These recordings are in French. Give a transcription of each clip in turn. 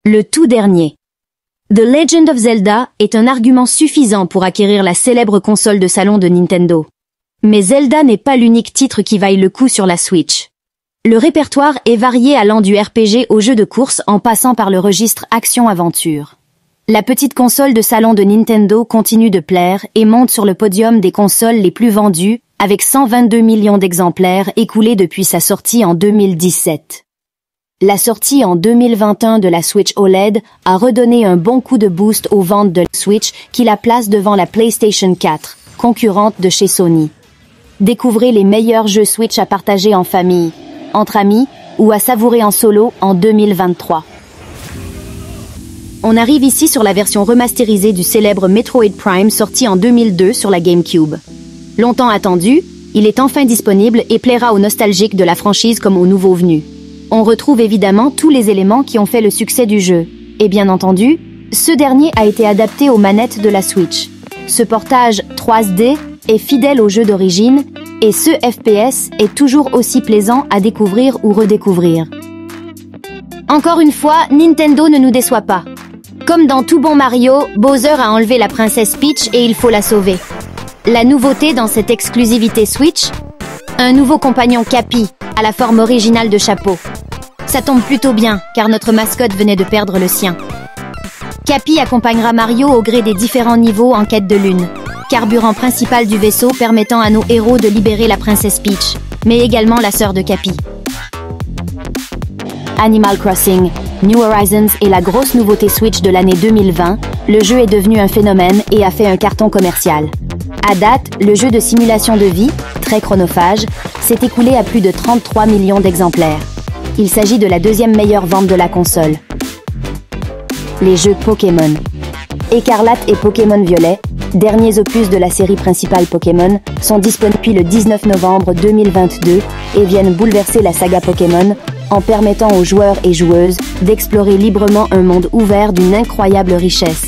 Le tout dernier. The Legend of Zelda est un argument suffisant pour acquérir la célèbre console de salon de Nintendo. Mais Zelda n'est pas l'unique titre qui vaille le coup sur la Switch. Le répertoire est varié allant du RPG au jeu de course en passant par le registre action-aventure. La petite console de salon de Nintendo continue de plaire et monte sur le podium des consoles les plus vendues avec 122 millions d'exemplaires écoulés depuis sa sortie en 2017. La sortie en 2021 de la Switch OLED a redonné un bon coup de boost aux ventes de la Switch qui la place devant la PlayStation 4, concurrente de chez Sony. Découvrez les meilleurs jeux Switch à partager en famille, entre amis ou à savourer en solo en 2023. On arrive ici sur la version remasterisée du célèbre Metroid Prime sorti en 2002 sur la GameCube. Longtemps attendu, il est enfin disponible et plaira aux nostalgiques de la franchise comme aux nouveaux venus. On retrouve évidemment tous les éléments qui ont fait le succès du jeu. Et bien entendu, ce dernier a été adapté aux manettes de la Switch. Ce portage 3D est fidèle au jeu d'origine et ce FPS est toujours aussi plaisant à découvrir ou redécouvrir. Encore une fois, Nintendo ne nous déçoit pas. Comme dans tout bon Mario, Bowser a enlevé la princesse Peach et il faut la sauver. La nouveauté dans cette exclusivité Switch ? Un nouveau compagnon Cappy, à la forme originale de chapeau. Ça tombe plutôt bien, car notre mascotte venait de perdre le sien. Cappy accompagnera Mario au gré des différents niveaux en quête de lune, carburant principal du vaisseau permettant à nos héros de libérer la princesse Peach, mais également la sœur de Cappy. Animal Crossing, New Horizons est la grosse nouveauté Switch de l'année 2020, le jeu est devenu un phénomène et a fait un carton commercial. À date, le jeu de simulation de vie, très chronophage, s'est écoulé à plus de 33 millions d'exemplaires. Il s'agit de la deuxième meilleure vente de la console. Les jeux Pokémon. Écarlate et Pokémon Violet, derniers opus de la série principale Pokémon, sont disponibles depuis le 19 novembre 2022 et viennent bouleverser la saga Pokémon en permettant aux joueurs et joueuses d'explorer librement un monde ouvert d'une incroyable richesse.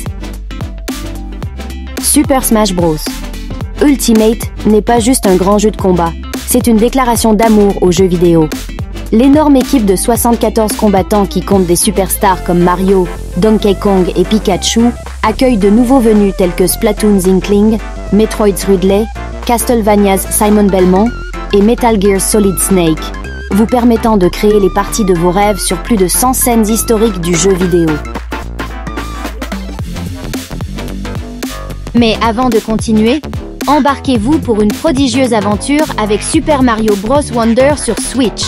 Super Smash Bros. Ultimate n'est pas juste un grand jeu de combat, c'est une déclaration d'amour aux jeux vidéo. L'énorme équipe de 74 combattants qui compte des superstars comme Mario, Donkey Kong et Pikachu accueille de nouveaux venus tels que Splatoon's Inkling, Metroid's Ridley, Castlevania's Simon Belmont et Metal Gear Solid Snake, vous permettant de créer les parties de vos rêves sur plus de 100 scènes historiques du jeu vidéo. Mais avant de continuer, embarquez-vous pour une prodigieuse aventure avec Super Mario Bros. Wonder sur Switch.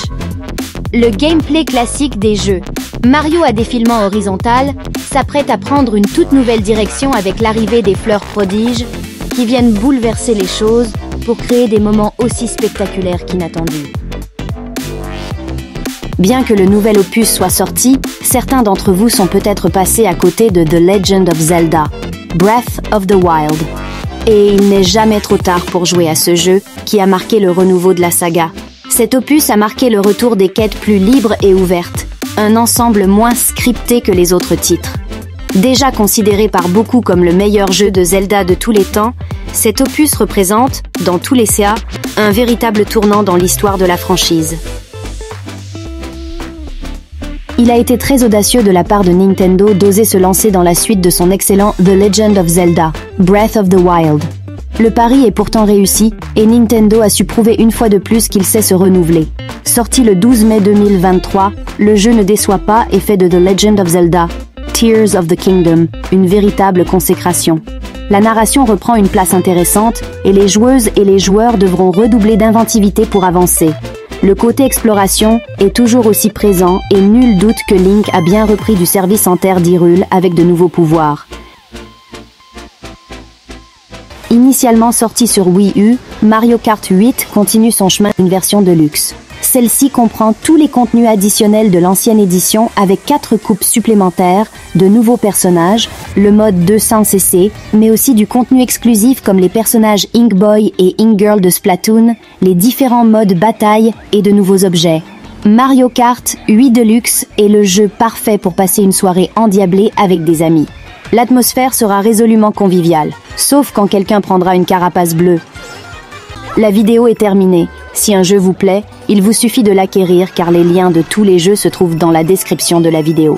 Le gameplay classique des jeux. Mario à défilement horizontal s'apprête à prendre une toute nouvelle direction avec l'arrivée des fleurs prodiges qui viennent bouleverser les choses pour créer des moments aussi spectaculaires qu'inattendus. Bien que le nouvel opus soit sorti, certains d'entre vous sont peut-être passés à côté de The Legend of Zelda, Breath of the Wild. Et il n'est jamais trop tard pour jouer à ce jeu qui a marqué le renouveau de la saga. Cet opus a marqué le retour des quêtes plus libres et ouvertes, un ensemble moins scripté que les autres titres. Déjà considéré par beaucoup comme le meilleur jeu de Zelda de tous les temps, cet opus représente, dans tous les CA, un véritable tournant dans l'histoire de la franchise. Il a été très audacieux de la part de Nintendo d'oser se lancer dans la suite de son excellent The Legend of Zelda, Breath of the Wild. Le pari est pourtant réussi et Nintendo a su prouver une fois de plus qu'il sait se renouveler. Sorti le 12 mai 2023, le jeu ne déçoit pas et fait de The Legend of Zelda, Tears of the Kingdom, une véritable consécration. La narration reprend une place intéressante et les joueuses et les joueurs devront redoubler d'inventivité pour avancer. Le côté exploration est toujours aussi présent et nul doute que Link a bien repris du service en terre d'Hyrule avec de nouveaux pouvoirs. Initialement sorti sur Wii U, Mario Kart 8 continue son chemin d'une version de luxe. Celle-ci comprend tous les contenus additionnels de l'ancienne édition avec 4 coupes supplémentaires, de nouveaux personnages, le mode 200cc, mais aussi du contenu exclusif comme les personnages Ink Boy et Ink Girl de Splatoon, les différents modes bataille et de nouveaux objets. Mario Kart 8 Deluxe est le jeu parfait pour passer une soirée endiablée avec des amis. L'atmosphère sera résolument conviviale, sauf quand quelqu'un prendra une carapace bleue. La vidéo est terminée. Si un jeu vous plaît, il vous suffit de l'acquérir car les liens de tous les jeux se trouvent dans la description de la vidéo.